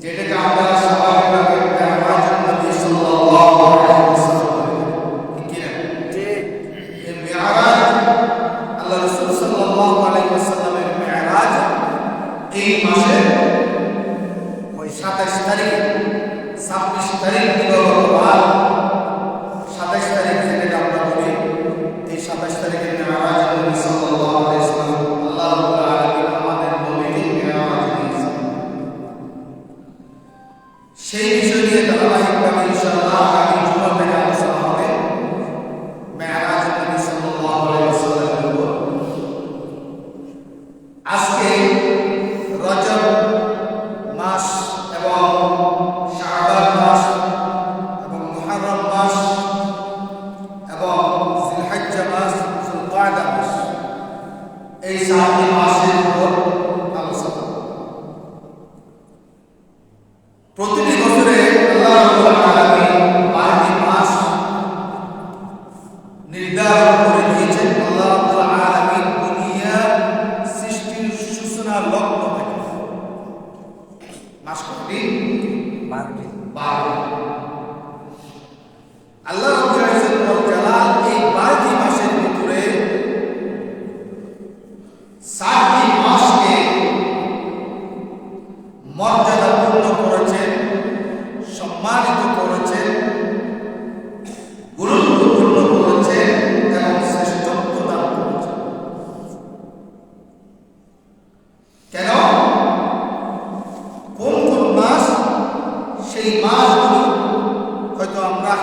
যেটাকে আমরা স্বাভাবিকভাবে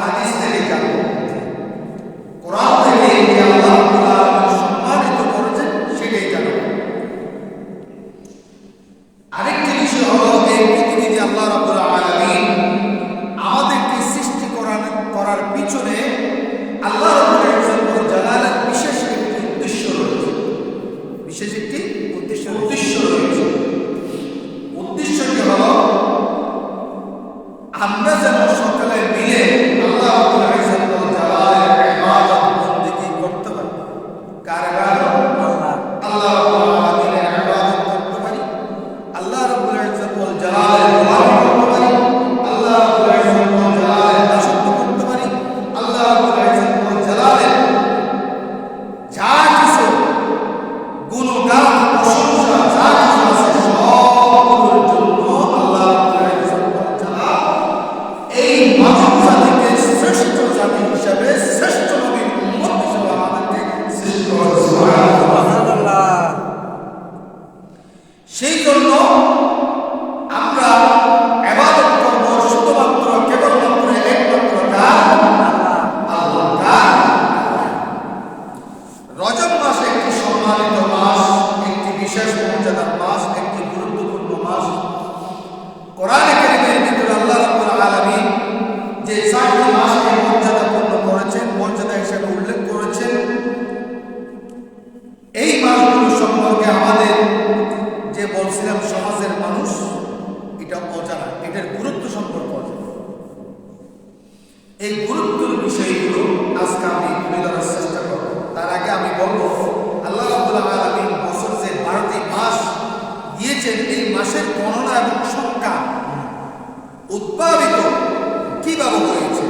হাদিস থেকে জানবো, কোরআন থেকে যে আল্লাহ রাব্বুল আলামিন সম্মানিত করেছেন সেটাই জানবো। আরেকটি বিষয় হলো এই পৃথিবীতে আল্লাহ রাব্বুল আলামিন আমাদেরকে সৃষ্টি করার পিছনে আল্লাহ রাব্বুল ইজ্জত ওয়াল জালালের বিশেষ একটি উদ্দেশ্য রয়েছে। বিশেষ একটি উদ্দেশ্য রয়েছে। উদ্দেশ্যটি হলো আমরা যেন সকলে মিলে আল্লাহ রাব্বুল ইজ্জত ওয়াল জালালের ইবাদত বন্দেগী করতে পারি। কার ইবাদত? আল্লাহ রাব্বুল আলামিনের ইবাদত করতে পারি, আল্লাহ রাব্বুল ইজ্জত ওয়াল জালালের গোলামি করতে পারি, আল্লাহ রাব্বুল ইজ্জত ওয়াল জালালের দাসত্ব করতে পারি, আল্লাহ রাব্বুল ইজ্জত ওয়াল জালালের যা কিছু গুণগান প্রশংসা যা কিছু আছে সবগুলোর জন্য আল্লাহ রাব্বুল ইজ্জত ওয়াল জালাল এই মানব জাতিকে শ্রেষ্ঠ জাতি হিসাবে, শ্রেষ্ঠ নবীর উম্মত হিসাবে আমাদেরকে সৃষ্টি করেছেন। সুবহানাল্লাহ। সেই জন্য আমরা ইবাদত করব শুধুমাত্র কেবলমাত্র একমাত্র আল্লাহ। রজব মাস একটি সম্মানিত মাস, একটি বিশেষ মর্যাদার মাস, একটি গুরুত্বপূর্ণ মাস। কোরআনে কারীমের ভিতরে আল্লাহ রাব্বুল আলামিন যে 4টি মাসকে মর্যাদাপূর্ণ করেছেন, মর্যাদা হিসেবে উল্লেখ করেছেন, এই মাসগুলো সম্পর্কে আমাদের যে বলছিলাম সমাজের মানুষ এটা অজানা, এটার গুরুত্ব সম্পর্কে অজানা। এই গুরুত্বের বিষয়গুলো আজকে আমি তুলে ধরার চেষ্টা করব। তার আগে আমি বলবো আল্লাহ রাব্বুল আলামিন বছর যে 12টি মাস দিয়েছেন, এই মাসের গণনা এবং সংখ্যা উদ্ভাবিত কিভাবে হয়েছে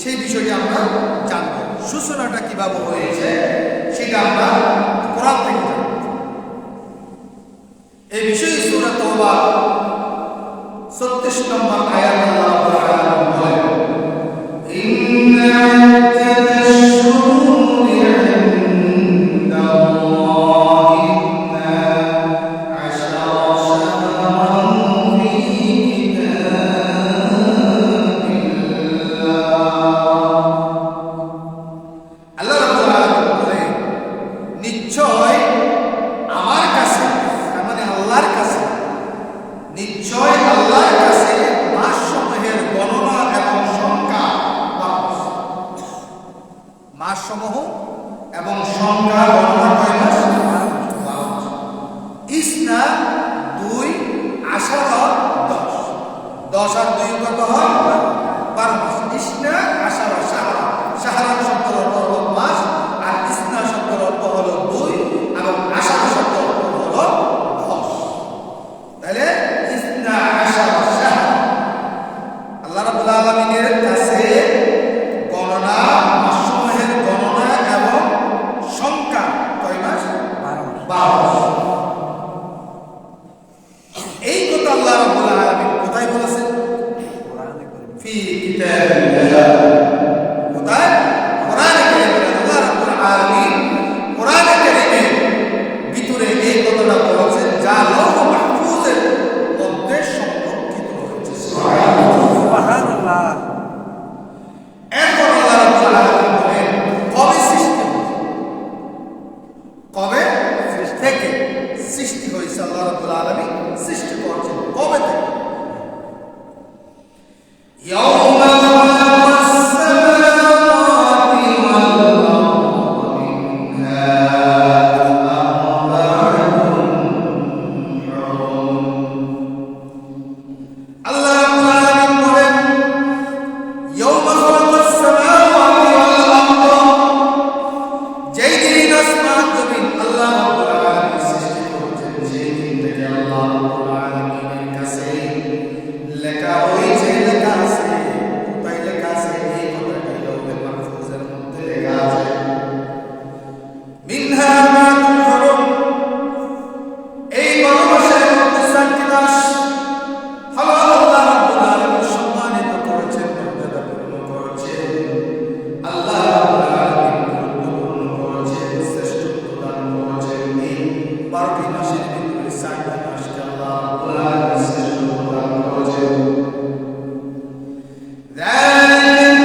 সেই বিষয়টি আমরা জানব। সূচনাটা কিভাবে হয়েছে সেটা আমরা কোরআন থেকে জানব। এই বিষয়ে সূরা তাওবা 36 নম্বর আয়াত আল্লাহ রাব্বুল আলামিন বলেন, ইন্না আ'তাদাশ-শুরুরি 'ইনদাল্লাহি ইসনা আশারা শাহরান ফি কিতাবিল্লাহ। আল্লাহ রাব্বুল আলামিন বলেন, নিশ্চয় আমার কাছে, মানে আল্লাহর কাছে, নিশ্চয় আল্লাহর কাছে মাসসমূহের গণনা এবং সংখ্যা, মাসসমূহ এবং সংখ্যা গণনা কয় মাস? 12 মাস। ইসনা 2 আশারা 10, 10 আর 2 কত হয়? 12 মাস। ইসনা আশারা শাহরা, শাহরা শব্দের অর্থ হলো মাস, আর ইসনা শব্দের অর্থ হলো 2 এবং আশারা শব্দের অর্থ হলো 10। তাহলে ইসনা আশারা শাহরা, আল্লাহ রাব্বুল আলামিনের কাছে গণনা, মাসসমূহের গণনা এবং সংখ্যা কয় মাস? 12 মাস। এই কথা আল্লাহ রাব্বুল আলামিন কোথায় বলেছেন? ফি কিতাবিল্লাহ। কোথায়? কোরআনে কারীমে। আল্লাহ রাব্বুল আলামিন কোরআনে কারীমের ভিতরে এই কথাটা বলেছেন, যা লৌহ মাহফুজের মধ্যে সংরক্ষিত রয়েছে। সুবহানাল্লাহ। এরপর আল্লাহ রাব্বুল আলামিন বলেন, কবে সৃষ্টি হয়েছে? কবে থেকে সৃষ্টি হয়েছে? আল্লাহ রাব্বুল আলামিন সৃষ্টি করেছেন কবে থেকে? ইয়াউমা খালাকাস সামাওয়াতি ওয়াল আরদা মিনহা আরবা'তুন হুরুম। আল্লাহ রাব্বুল আলামিন বলেন, ইয়াউমা খালাকাস সামাওয়াতি ওয়াল আরদা, যেই দিন আসমান জমিন আল্লাহ রাব্বুল আলামিন সৃষ্টি করেছেন, সেই দিন থেকে আল্লাহ রাব্বুল আলামিনের কাছে লেখা হয়েছে, লেখা আছে। কোথায় লেখা আছে? এই কথাটা লৌহে মাহফুজের মধ্যে লেখা আছে, মিনহা আরবা'তুন হুরুম। এই 12 মাসের মধ্যে 4টি মাস হলো আল্লাহ রাব্বুল আলামিন সম্মানিত করেছেন, মর্যাদাপূর্ণ করেছেন। আল্লাহ রাব্বুল আলামিন গুরুত্বপূর্ণ করেছেন, শ্রেষ্ঠত্ব দান করেছেন। এই 12টি মাসের ভিতরে 4টি মাসকে আল্লাহ রাব্বুল আলামিন শ্রেষ্ঠত্ব দান করেছেন। ذلك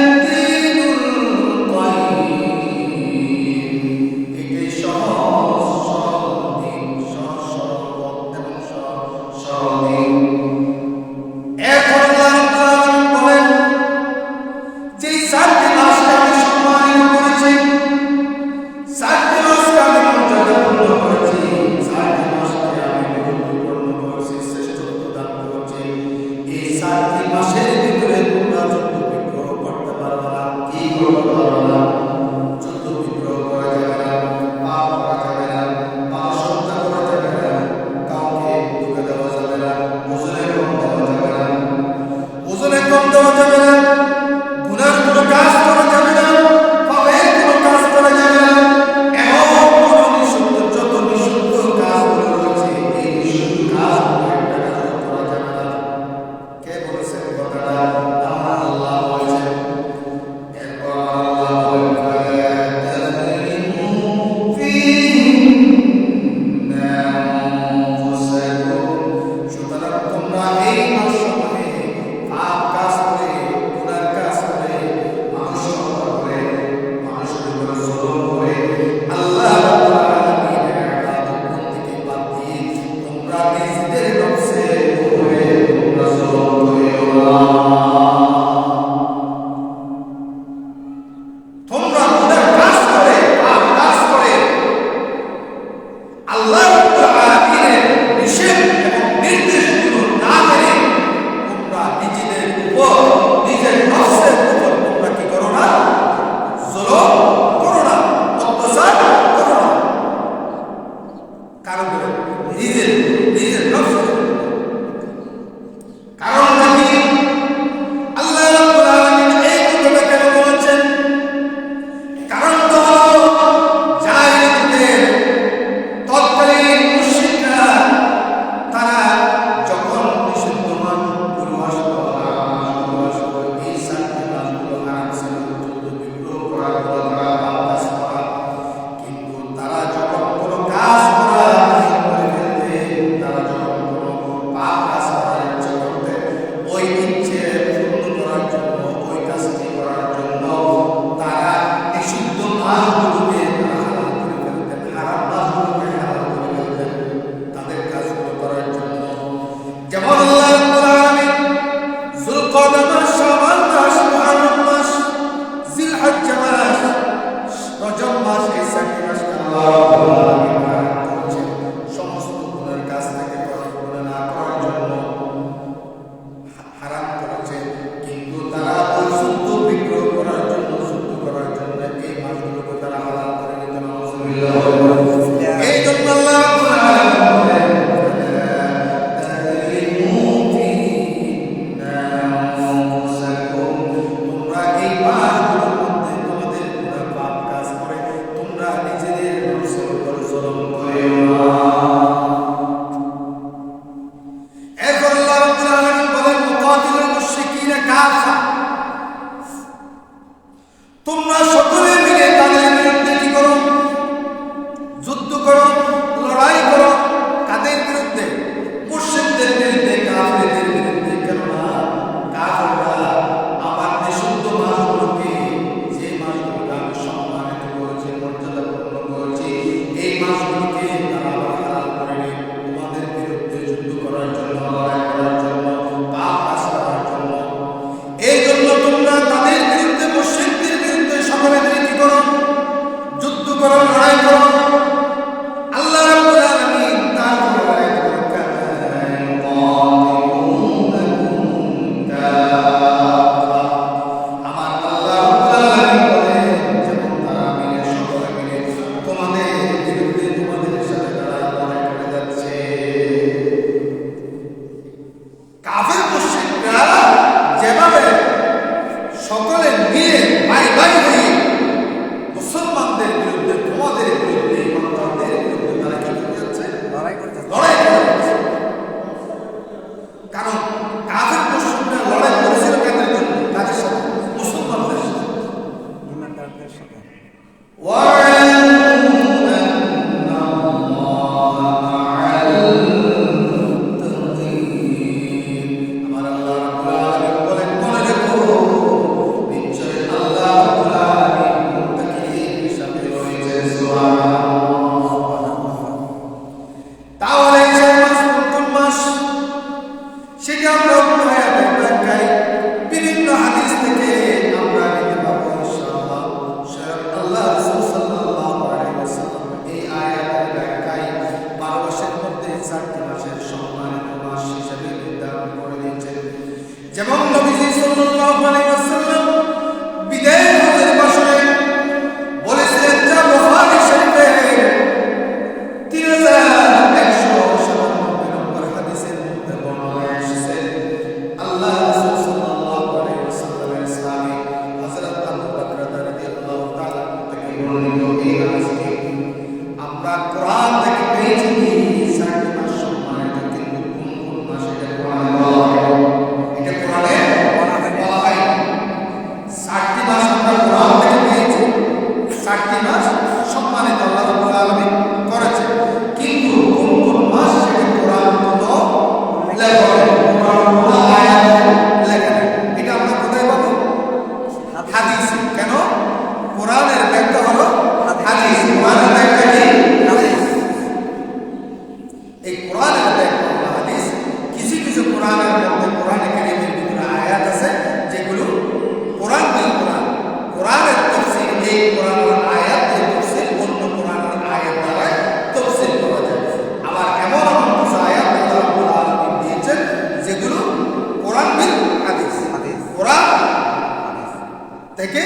থেকে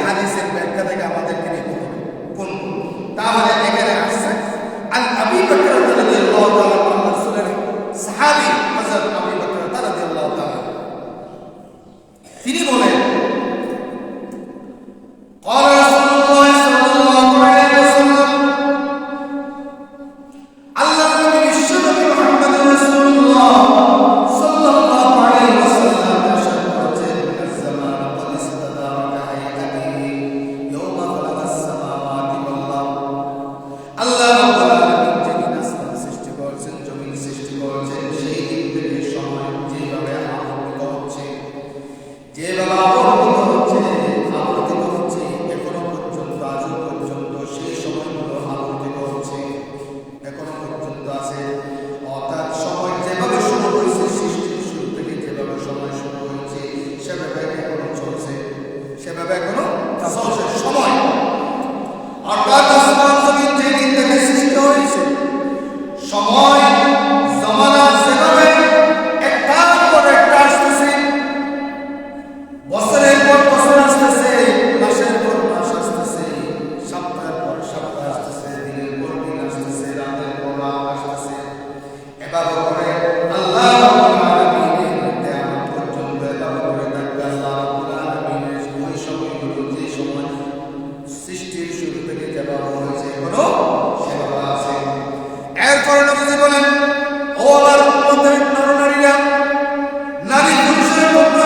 হাদিসের ব্যাখ্যা থেকে আমাদেরকে নিতে হবে কোন তাহলে এখানে আসছে আল আবি বকর রাদিয়াল্লাহু তাআলা রাসূলের সাহাবী হযরত আবি বকর রাদিয়াল্লাহু তাআলা তিনি বলেন قال رسول الله صلى الله عليه وسلم আল্লাহ নবী বিশ্বনবী মুহাম্মদ রাসূলুল্লাহ সাল্লাল্লাহু আলাইহি ওয়াসাল্লাম ইরশাদ করেছেন আস-সামাউ ক্বাদ ইসতাদারাকা হায়াতিহি ইয়াওমা খালাকাস সামাওয়াতি ওয়াল আরদ আল্লাহ রাব্বুল আলামিন যেদিন আসমান সৃষ্টি করেছেন জমিন সৃষ্টি করেছেন সেই দিন থেকে সময় যেভাবে আবর্তিত হচ্ছে যেভাবে আবর্তিত হচ্ছে এখনো পর্যন্ত আজ পর্যন্ত সেই সময়গুলো আবর্তিত হচ্ছে এখনো পর্যন্ত আছে অর্থাৎ সময় যেভাবে শুরু হয়েছে সৃষ্টির শুরু থেকে যেভাবে সময় শুরু হয়েছে সেভাবে এখনো চলছে সেভাবে এখনো চলছে সময় অর্থাৎ আসমান জমিন যেদিন থেকে সৃষ্টি হয়েছে সময় জামানা যেভাবে একটার পর একটা আসতেছে বছরের পর বছর আসতেছে মাসের পর মাস আসতেছে সপ্তাহের পর সপ্তাহ আসতেছে দিনের পর দিন আসতেছে রাতের পর রাত আসতেছে এভাবে করে আল্লাহ রাব্বুল আলামিনের কিয়ামত পর্যন্ত এভাবে করে থাকবে আল্লাহ রাব্বুল আলামিনের ওই সময়গুলো যে সময় সৃষ্টির শুরু থেকে যেভাবে হয়েছে এখনো সেভাবে আছে এরপর নবীজি বলেন ও আমার উম্মতের নরনারীরা নারী পুরুষের মধ্যে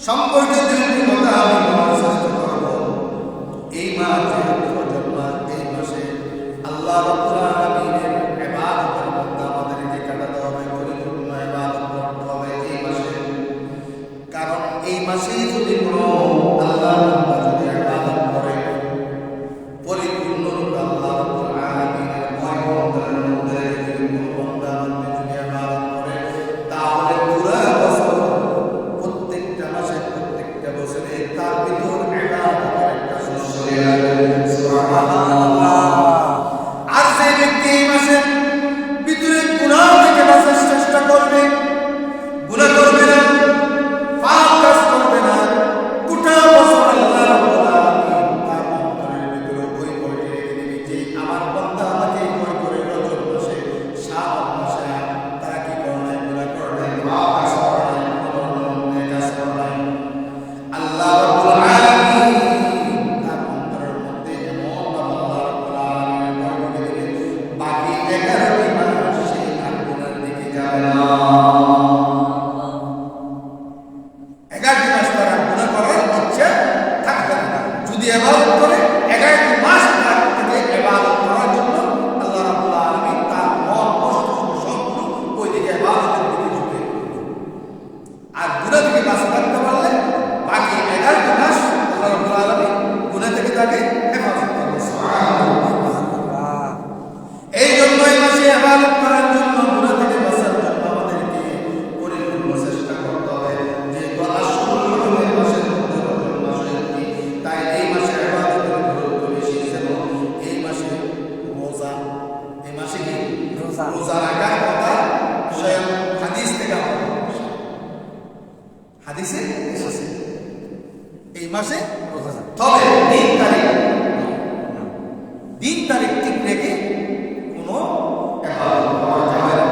সম্পর্কে দুইটি কথা আমি বলার চেষ্টা করব। এই মাসে রজব মাস, এই মাসে আল্লাহ রাব্বুল আলামিনের ইবাদতের মধ্যে আমাদেরকে কাটাতে হবে, পরিপূর্ণ ইবাদত করতে হবে এই মাসে। কারণ এই মাসেই যদি কোনো আল্লাহ বান্দা যদি ইবাদত করে, পরিপূর্ণ রূপে আল্লাহ রাব্বুল আলামিনের মহিমার মধ্যে যদি কোনো বান্দা যদি ইবাদত করে, তাহলে পুরা বছর প্রত্যেকটা মাসে প্রত্যেকটা বছরে তার ভিতর ইবাদতের একটা শস্য সুবহানাল্লাহ। আর যে ব্যক্তি এই মাসের ভিতরে গুনাহ থেকে বাঁচার চেষ্টা করবে, গুনাহ করবে না, পাপ কাজ করবে না, গোটা বছর আল্লাহ রাব্বুল আলামিন তার অন্তরের ভিতরে ওই ভয়টি রেখে দিবে যে আমার বান্দা আমাকে ভয় করে রজব মাসে, শাবান মাসে তারা কি করে নাই, গুনাহ করে নাই, পাপ কাজ করে নাই, নেক কাজ করে নাই। আল্লাহ রাব্বুল আলামিন তার অন্তরের মধ্যে এমন আল্লাহ রাব্বুল আলামিনের ভয় রেখে দিবে, বাকি 11টি মাস সেই আর গুনাহের দিকে যাবে না। 11টি মাস তারা গুনাহ করার ইচ্ছা থাকবে না। যদি ইবাদত করে 11টি মাস তার থেকে ইবাদত করার জন্য আল্লাহ রাব্বুল আলামিন তার মন মস্তিষ্ক সবগুলো ওই দিকে ইবাদতের দিকে ঝুঁকে। আর গুনাহ থেকে বাঁচতে থাকতে পারলে বাকি 11টি মাস আল্লাহ রাব্বুল আলামিন গুনাহ থেকে তাকে হেফাজত করবে। সুবহানাল্লাহ। এই জন্য এই মাসে ইবাদত করার জন্য, গুনাহ থেকে বাঁচার জন্য আমাদেরকে পরিপূর্ণ চেষ্টা করতে হবে। যেহেতু আসল রমজান মাসের মধ্যে রমজান মাস একটি, তাই এই মাসে ইবাদতের গুরুত্ব বেশি। যেমন এই মাসে রোজা, এই মাসে কি রোজা রাখার কথা স্বয়ং হাদিস থেকে আমরা পাই। হাদিসে এসেছে এই মাসে রোজা, তবে দিন তারিখ ঠিক রেখে কোনো ইবাদত করা যাবে না।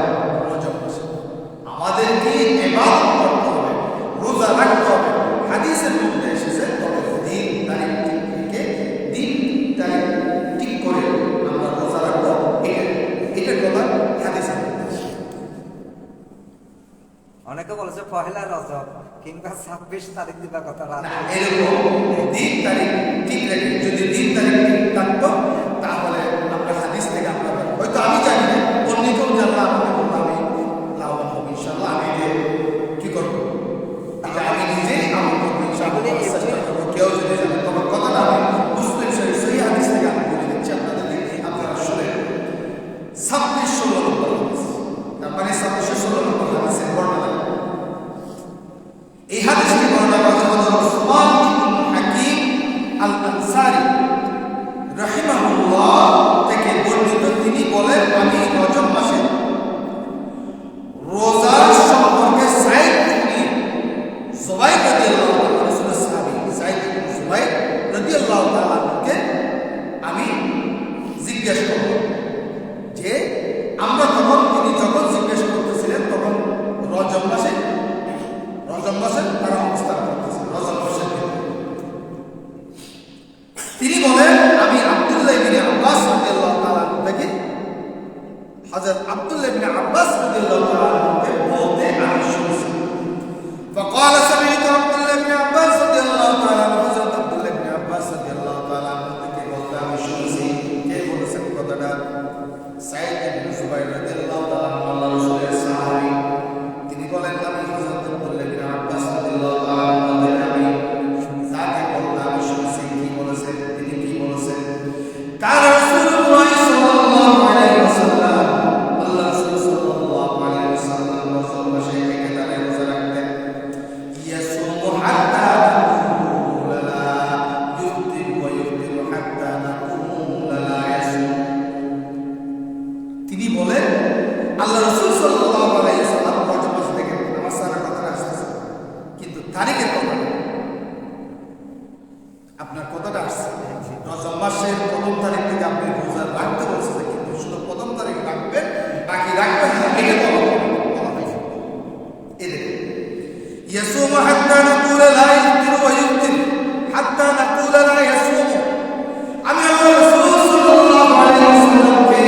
রজব মাসে আমাদেরকে ইবাদত করতে হবে, রোজা রাখতে হবে, হাদিসের মধ্যে এসেছে। তবে দিন তারিখ ঠিক রেখে, দিন তারিখ ঠিক করে আমরা রোজা রাখবো, এটার কথা হাদিসের মধ্যে এসেছে। অনেকে বলেছে পহেলা রজব কিংবা 26 তারিখ দিবা কথা রাত। না, এরকম দিন তারিখ ঠিক রেখে যদি দিন তারিখ ঠিক থাকতো তাহলে আমরা হাদিস থেকে আমরা হয়তো আমি জানি না, অন্য কেউ জানলে আমাকে বলবো, আমি লাভবান হবো ইনশাআল্লাহ। আমি এটা কি করবো, এটা আমি নিজেই আমল করবো ইনশাআল্লাহ, চেষ্টা করবো। কেউ যদি জানে তোমার কথাটা আমি মুসলিম শরীফ সহি হাদিস থেকে আমি বলে দিচ্ছি আপনাদেরকে, আপনারা শুনেন। 26-16 নম্বর হাদিস, তার মানে 26-16 নম্বর হাদিসের বর্ণনা। এই হাদিসটি বর্ণনা করা হযরত উসমান ইবনে হাকিম আল আনসারী রাহিমাহুল্লাহ থেকে বর্ণিত। তিনি বলেন, আমি রজব মাসে রোজার সম্পর্কে সাইদ ইবনে যুবাইর রাদিয়াল্লাহু তাআলা, রাসূলের সাহাবী সাইদ ইবনে যুবাইর রাদিয়াল্লাহু তাআলাকে আমি জিজ্ঞাসা করব যে আমরা তিনি যখন জিজ্ঞাসা করতেছিলেন তখন রজব মাসে তারা অবস্থান করতেছে রজব মাসের ভিতরে। তিনি বলেন, আমি আব্দুল্লাহ ইবনে আব্বাস রাদিয়াল্লাহু তাআলা থেকে হযরত আব্দুল্লাহ ইবনে আব্বাস রাদিয়াল্লাহু তাআলা বলতে আমি শুনেছি। فقال سمعت عبد الله بن عباس رضي الله تعالى عنه, হযরত আব্দুল্লাহ ইবনে আব্বাস রাদিয়াল্লাহু তাআলা থেকে বলতে আমি শুনেছি। কে বলেছেন কথাটা? সাঈদ ইবনে যুবাইর রাদিয়াল্লাহু তাআলা আল্লাহর রাসূলের সাহাবী। তিনি বলেন, আমি হযরত আব্দুল্লাহ ইবনে আব্বাস রাদিয়াল্লাহু তাআলা থেকে আমি তাকে বলতে আমি শুনেছি। কি বলেছেন? তিনি কি বলেছেন? কার রাসূলুল্লাহ সাল্লাল্লাহু আলাইহি ওয়াসাল্লাম, আল্লাহ রাসূল সাল্লাল্লাহু আলাইহি ওয়াসাল্লাম রজব মাসে একেবারে রোজা রাখতেন। ইয়াসুমু হাত্তা নাকুল লা ইফতির ওয়া ইফতিরু হাত্তা নাকুল লা ইয়াসুম। তিনি বলেন, আল্লাহ রাসূল সাল্লাল্লাহু আলাইহি ওয়াসাল্লাম রজব মাস থেকে আমার সারা কথা আসছে, কিন্তু তারিখের কথা আপনার কথাটা আসছে রজব মাসের প্রথম তারিখ থেকে আপনি রোজা রাখতে বলছেন, কিন্তু শুধু প্রথম তারিখ রাখবেন, বাকি রাখবেন না, এটা বলা হয়েছে। ইয়াসুমু হাত্তা নাকুল লা ইফতিরু ওয়া ইফতির হাত্তা নাকুল লা ইয়াসুম। আমি আল্লাহ রাসূল সাল্লাল্লাহু আলাইহি ওয়াসাল্লামকে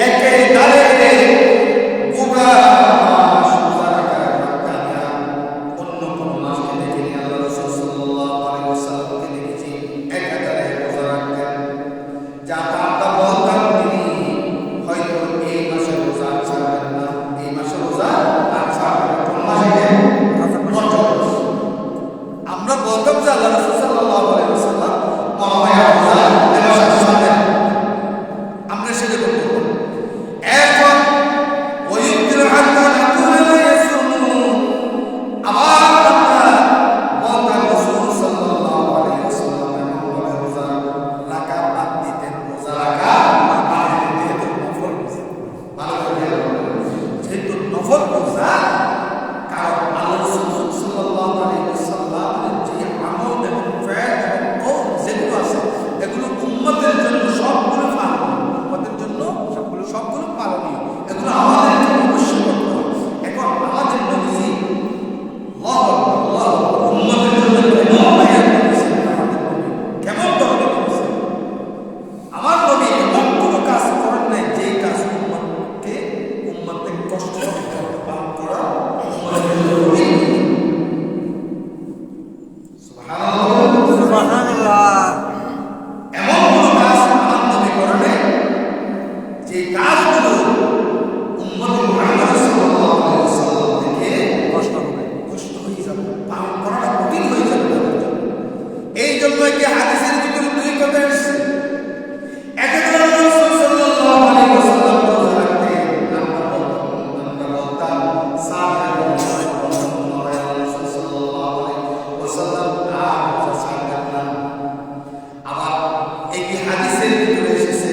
একেবারে গোটা মাস রোজা রাখার অন্য কোনো মাসকে দেখিনি। আল্লাহ আমরা বলতাম যে আল্লাহ রাসূল সাল্লাল্লাহু আলাইহি ওয়াসাল্লাম মহামায়া রোজা এবার সাথে আমরা সেটা করব এখন ওয়ুক্তির হাত্তা নাকুলা লা ইয়াসুমু আবার আমরা বলতাম রাসূল সাল্লাল্লাহু আলাইহি ওয়াসাল্লাম মহামায়া রোজা রাখা বাদ দিতেন রোজা রাখা বাদ দিতেন নফল রোজা ভালো করে যেহেতু নফল রোজা কারণ আল্লাহ রাসূল সাল্লাল্লাহু আলাইহি ওয়াসাল্লামের যে আমল এবং ফেল এবং কওল যেগুলো আছে এগুলো উম্মতের জন্য সবগুলো পালনীয় উম্মতের জন্য সবগুলো পালনীয় এগুলো আমাদেরকে অবশ্যই করতে হবে এখন আমাদের নবীজি আল্লাহু আকবার উম্মতের জন্য কেমন মায়া করেছেন আমাদের নবী কেমন ধরনের করেছেন আমার নবী এমন কোনো কাজ করেন নাই যে কাজ উম্মতকে কষ্ট করতে পালন করা উম্মতের জন্য সুবহানাল্লাহ সুবহানাল্লাহ। এমন কোনো কাজ আমার নবী করেন নাই যে কাজগুলো উম্মত মুহাম্মদ সাল্লাল্লাহু আলাইহি ওয়াসাল্লাম থেকে কষ্ট হবে। কষ্ট হয়ে যাবে পালন করাটা কঠিন হয়ে যাবে তাদের জন্য। এই জন্য কি হাদিসের ভিতরে দুই কথা এসেছে একজন রাসূল সাল্লাল্লাহু আলাইহি ওয়াসাল্লাম রোজা রাখতেন আমরা বলতাম সাহাবা রাসূল সাল্লাল্লাহু আলাইহি ওয়াসাল্লাম রোজা ছাড়বেন না আবার এই হাদিসের ভিতরে এসেছে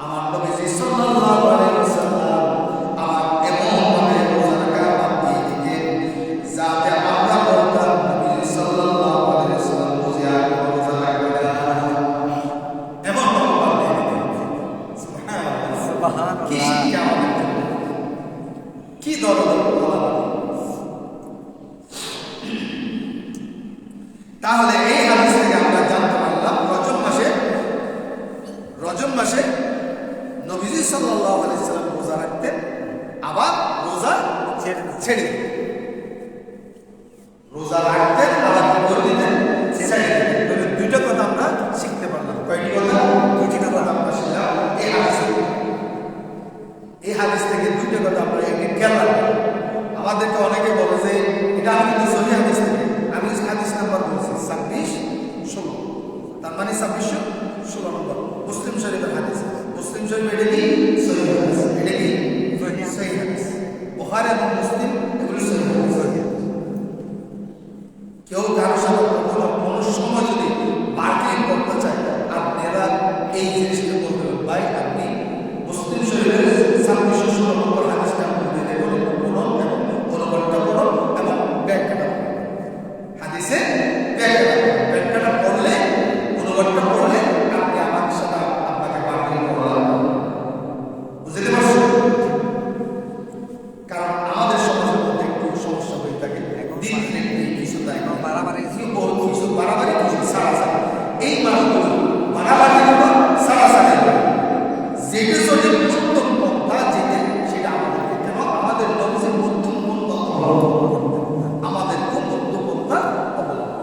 আমার নবীজি সাল্লাল্লাহু আলাইহি ওয়াসাল্লাম আমার এমন ভাবে রোজা রাখা বাদ দিয়ে দিতেন যাতে আমরা বলতাম নবী সাল্লাল্লাহু আলাইহি ওয়াসাল্লাম রোজা রাখবেন না এমন ভাবে বাদ দিয়ে দিতেন সুবহানাল্লাহ কি শিক্ষা আমাদের জন্য কি দরদ তাহলে এই হাদিস থেকে আমরা জানতে পারলাম রজব মাসে নবীজি সাল্লাল্লাহু আলাইহি ওয়াসাল্লাম রোজা রাখতেন আবার রোজা ছেড়ে দিতেন রোজা রাখতেন আবার কি করে দিতেন ছেড়ে দিতেন তাহলে দুইটা কথা আমরা শিখতে পারলাম কয়টি কথা দুইটি কথা আমরা শিখলাম এই হাদিস থেকে দুইটা কথা আমরা এখানে খেয়াল রাখবো আমাদেরকে অনেকে বলে যে এটা আমি কিন্তু সহিহ হাদিস থেকে আমি হাদিস নাম্বার বলছি 26-16 তার মানে 2616 নম্বর মুসলিম শরীফের হাদিস মুসলিম শরীফ এটা কি সহিহ হাদিস এটা কি সহিহ হাদিস বুখারী এবং মুসলিম এগুলো সহিহ হাদিস কেউ কারো সাথে কোনো সময় যদি বার্গেন করতে চায় আপনারা এই জিনিসটা বলতে হবে ভাই আপনি মুসলিম শরীফের 2616 নম্বর হাদিসটা বলতে বলেন পড়ুন এবং অনুবাদটা পড়ুন এবং ব্যাখ্যাটা হাদিসে ব্যাখ্যাটা পড়লে অনুবাদটা পড়লে আপনি আমার সাথে আপনাকে বার্গেন করলাম বুঝতে পারছেন কারণ আমাদের সমাজের মধ্যে একটু সমস্যা হয়ে থাকে দিন কিছু তাই বাড়াবাড়ি কিছু বাড়াবাড়ি কিছু সারাসারি এই মানুষগুলো বাড়াবাড়ি হলো সারাসারি যেটা যদি উত্তম পন্থা যেতে সেটা আমাদেরকে কেন আমাদের নবীজির মধ্যম পন্থা অবলম্বন আমাদের মধ্য পন্থা অবলম্বন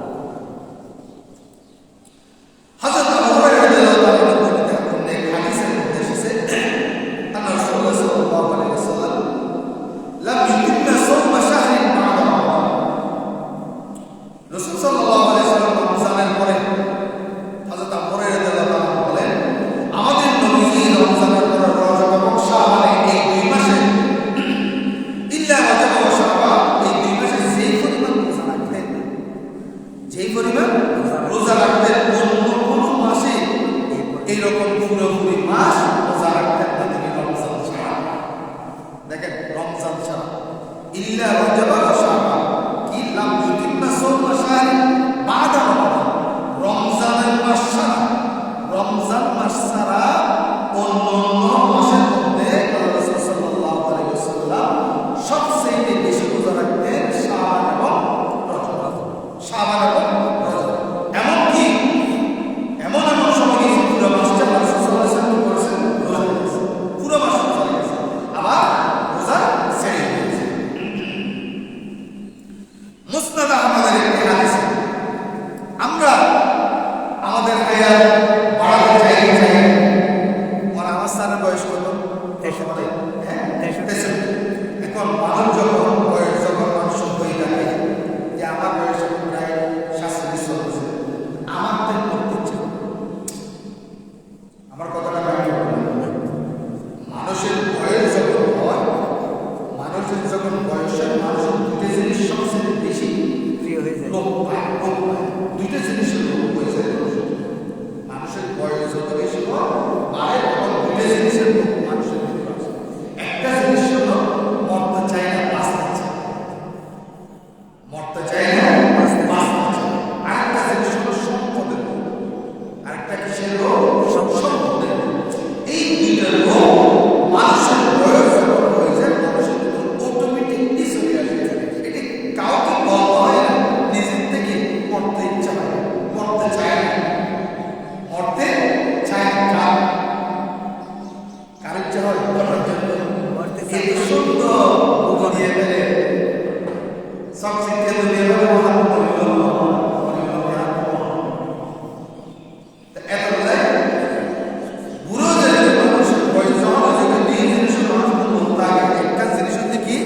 হযরত আবু হুরায়রা রাদিয়াল্লাহু তাআলা বর্ণিত অনেক হাদিসের মধ্যে এসেছে আল্লাহ রাসূলুল্লাহ সাল্লাল্লাহু আলাইহি ওয়াসাল্লাম লাম ইউতিমা সাওমা শাহরিন বা'দা রাসূল মরতে চাই না, বাঁচতে চাই। আরেকটা জিনিস হলো সম্পদের রোগ। আরেকটা কিসের রোগ? সম্পদের রোগ। এই দুইটা রোগ মানুষের বয়স যখন হয়ে যায়, মানুষের অটোমেটিকলি চলে আসে। এটি কাউকে বলতে হয় না, নিজের থেকে মরতে ইচ্ছা হয়, মরতে চায় না, মরতে চায় না। কার ইচ্ছা হয় মরার জন্য? মরতে চায় এই সুন্দর মুখ দিয়ে ফেলে সবচেয়ে দুনিয়া বলে বুড়ো যে মানুষের বয়স যখন হয়েছে, এই জিনিসের মানুষ বলতে আগে একটা জিনিস হচ্ছে কি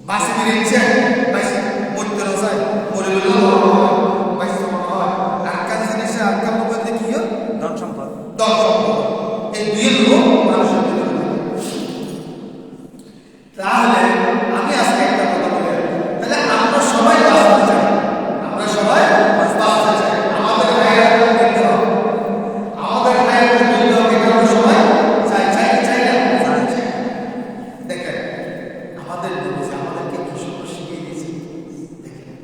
বাঁচি ফিরে ইচ্ছে মরতে রসায় মরে গেল বাঁচতে হয়। আর কাজ জিনিসে আর কাম করতে কি হয়? ধন সম্পদ। ধন সম্পদ। এই দুই লোক মানুষের ভিতরে থাকে। তাহলে আমি আজকে একটা কথা বলি, তাহলে আমরা সবাই বাঁচতে চাই, আমরা সবাই বাঁচতে চাই। আমাদের হায়াত দিতে হবে, আমাদের হায়াত দিতে হবে, আমরা সবাই চাই, চাই কি চাই না? চাই। দেখেন আমাদের নবী আমাদেরকে কি সুন্দর শিখিয়ে দিয়েছে। দেখেন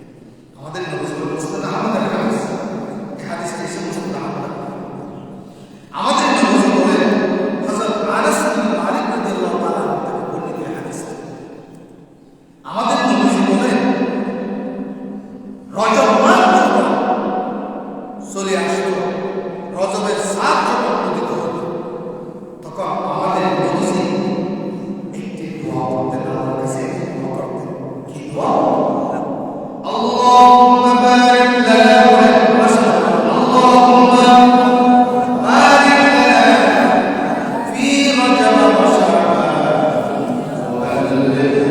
আমাদের নবী বলছেন না, আমাদের হাদিস, এই হাদিসটা এসে বলছেন না, আমাদের নবী বলেন, হযরত আনাস বিন মালিক রাদিয়াল্লাহু তাআলা থেকে বর্ণিত এই হাদিস। আমাদের নবী বলেন রজব মাস যখন চলে আসতো, রজবের সাত যখন উদিত হতো, তখন আমাদের নবী একটি দোয়া করতেন, আল্লাহর কাছে দোয়া করতেন। কি দোয়া? আল্লাহুম্মা বারিক লানা ওয়া সাল্লাম, আল্লাহুম্মা বারিক লানা ফি রজব ওয়া শাবান ওয়া বাল্লিগনা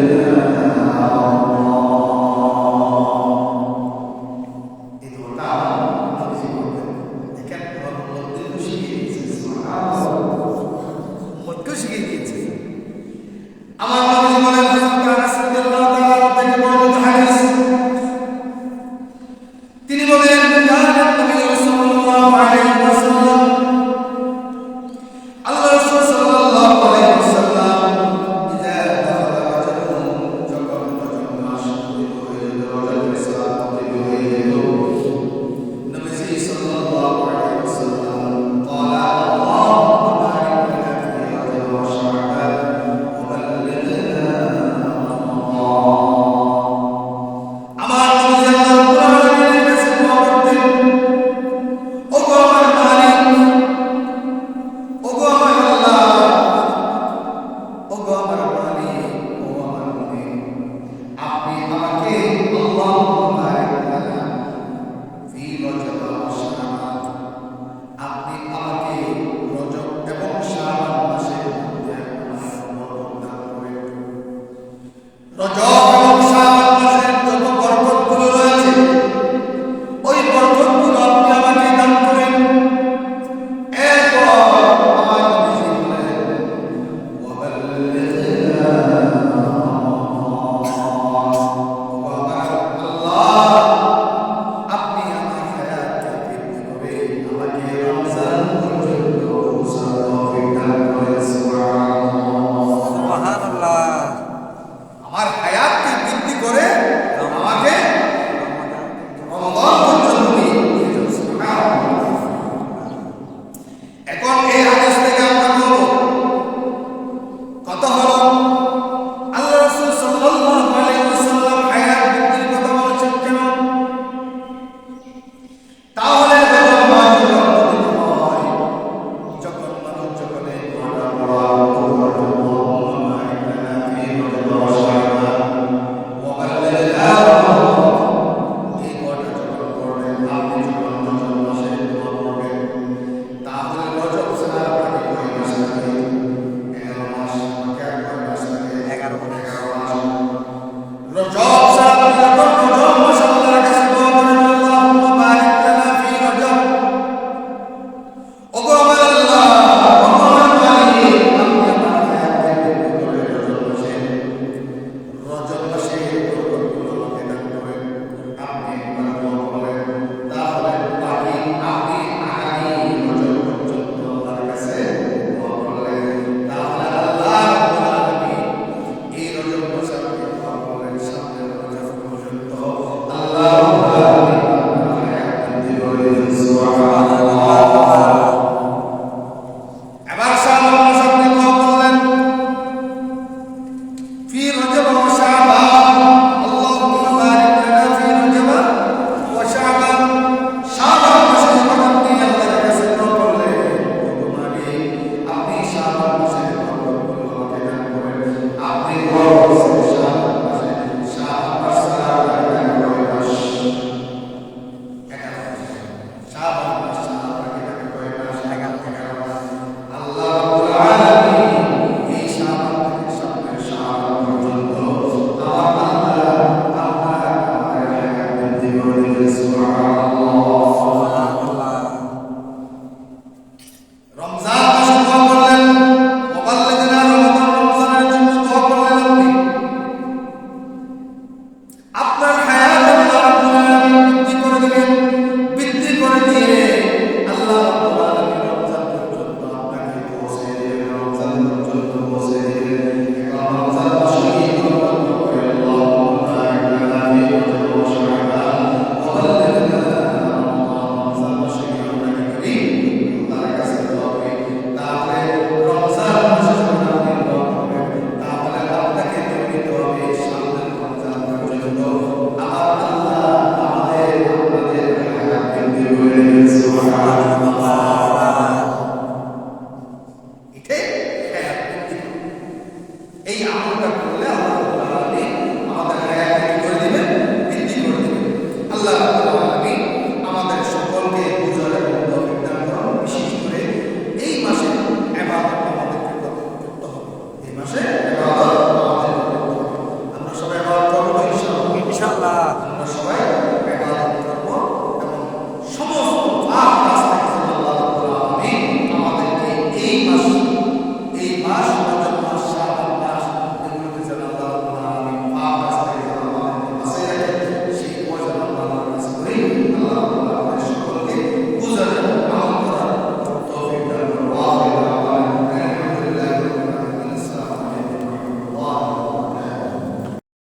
আপনার